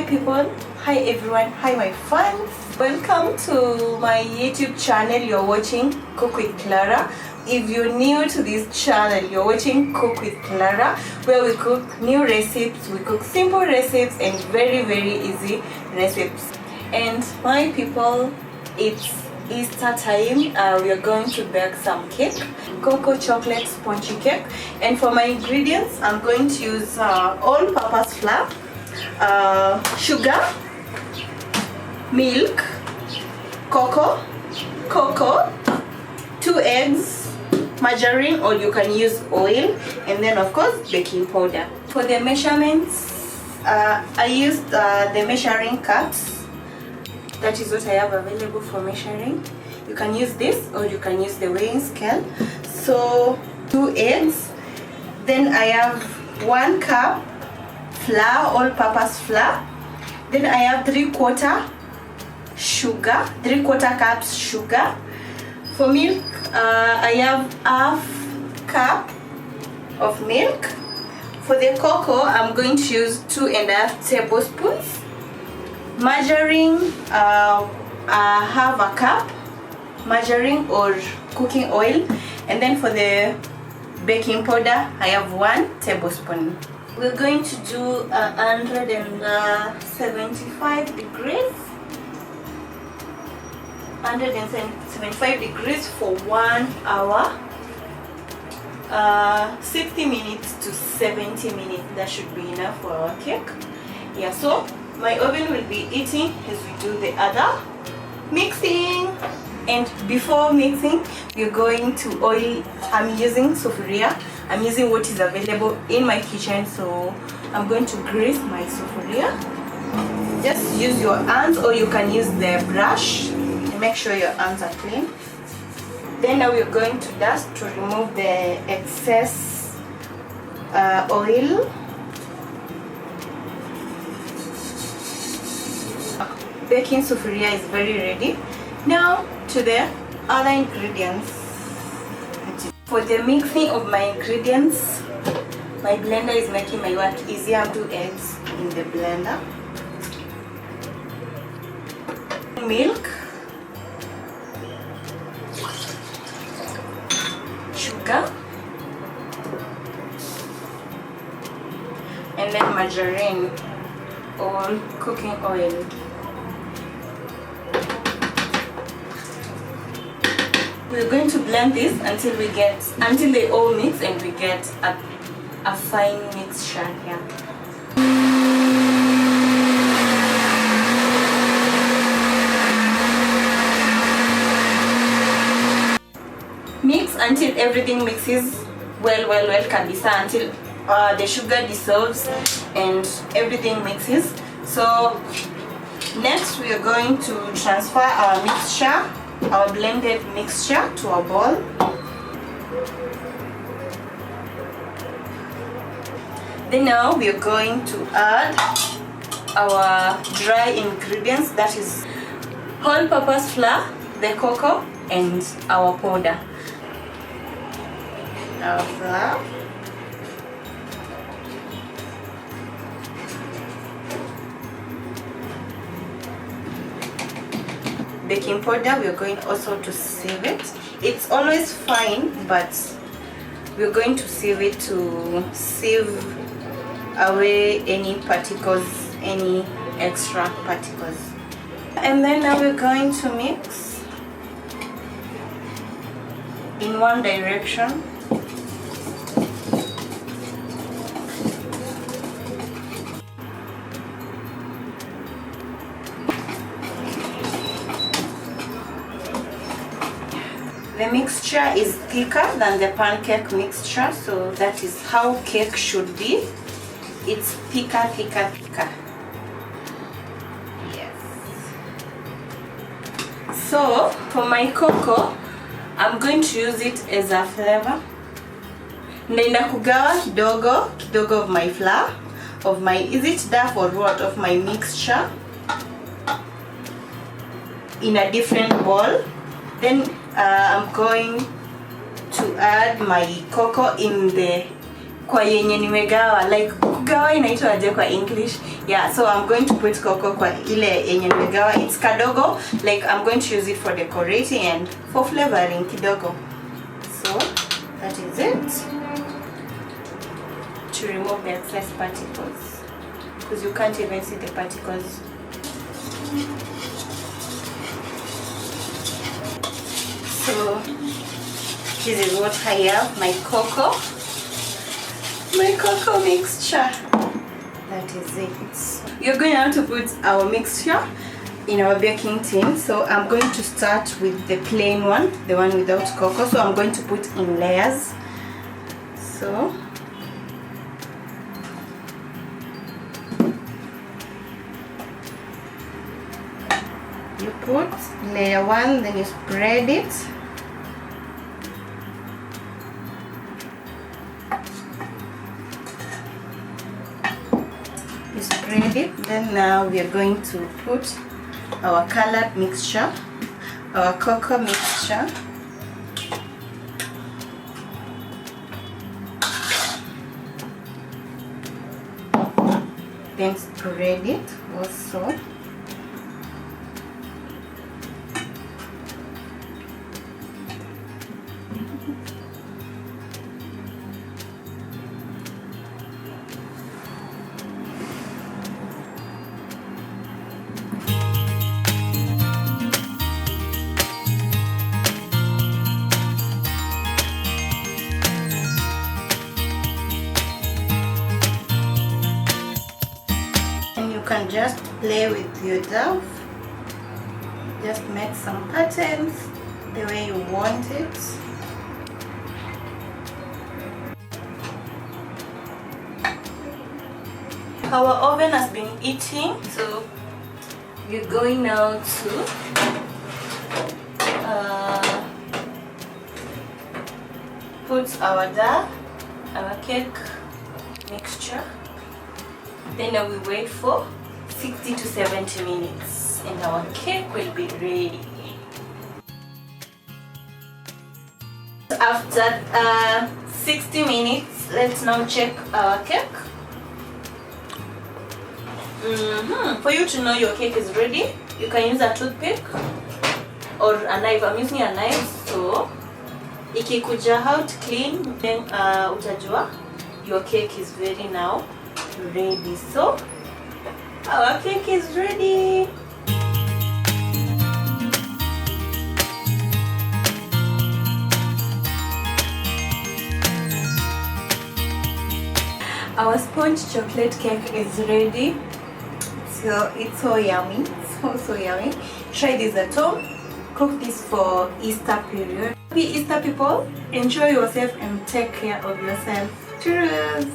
people, hi everyone, hi my fans. Welcome to my YouTube channel. You're watching Cook with Clarah. If you're new to this channel, you're watching Cook with Clarah, where we cook new recipes, we cook simple recipes and very easy recipes. And my people, it's Easter time. We are going to bake some cake, cocoa chocolate spongy cake. And for my ingredients, I'm going to use all-purpose flour, sugar, milk, cocoa, 2 eggs, margarine, or you can use oil, and then of course baking powder. For the measurements, I used the measuring cups. That is what I have available for measuring. You can use this or you can use the weighing scale. So 2 eggs, then I have 1 cup flour, all-purpose flour, then I have 3/4 sugar, 3/4 cups sugar. For milk, I have half cup of milk. For the cocoa, I'm going to use 2.5 tablespoons. Margarine, half a cup margarine or cooking oil. And then for the baking powder, I have 1 tablespoon. We're going to do 175 degrees. 175 degrees for 1 hour. 60 minutes to 70 minutes, that should be enough for our cake. Yeah, so my oven will be heating as we do the other mixing. And before mixing, we're going to oil. I'm using sufuria. I'm using what is available in my kitchen, so I'm going to grease my sufuria. Just use your hands or you can use the brush. Make sure your hands are clean. Then now we're going to dust to remove the excess oil. Baking sufuria is very ready. Now to the other ingredients. For the mixing of my ingredients, my blender is making my work easier. I'll do eggs in the blender. Milk, sugar, and then margarine or cooking oil. We're going to blend this until they all mix and we get a fine mixture here. Mix until everything mixes well kabisa, until the sugar dissolves and everything mixes. So next we are going to transfer our mixture, our blended mixture, to a bowl. Then now we are going to add our dry ingredients, that is all-purpose flour, the cocoa, and our powder. Our flour, baking powder, we're going also to sieve it. It's always fine, but we're going to sieve it to sieve away any particles, any extra particles. And then now we're going to mix in one direction. The mixture is thicker than the pancake mixture, so that is how cake should be. It's thicker. Yes. So for my cocoa, I'm going to use it as a flavor. Naenda kugawa kidogo of my flour, of my, is it duff or what, of my mixture in a different bowl. Then I'm going to add my cocoa in the kwa yenye nimegawa, like kugawa inaitwa aje kwa English? Yeah, so I'm going to put cocoa kwa ile yenye nimegawa. It's kadogo, like I'm going to use it for decorating and for flavoring kidogo. So that is it. To remove the excess particles, because you can't even see the particles. So this is what I have, my cocoa mixture. That is it. You're going now to put our mixture in our baking tin. So I'm going to start with the plain one, the one without cocoa. So I'm going to put in layers. So you put layer 1, then you spread it. You spread it. Then now we are going to put our colored mixture, our cocoa mixture. Then spread it also. You can just play with your dough, just make some patterns the way you want it. Our oven has been heating, so we're going now to put our dough, our cake mixture. Then we wait for 60 to 70 minutes and our cake will be ready. After 60 minutes, let's now check our cake. For you to know your cake is ready, you can use a toothpick or a knife. I'm using a knife, so ikikuja out clean, then utajua your cake is ready now. Ready. So our cake is ready. Our sponge chocolate cake is ready. So it's so yummy, so yummy. Try this at home. Cook this for Easter period. Happy Easter, people. Enjoy yourself and take care of yourself. Cheers.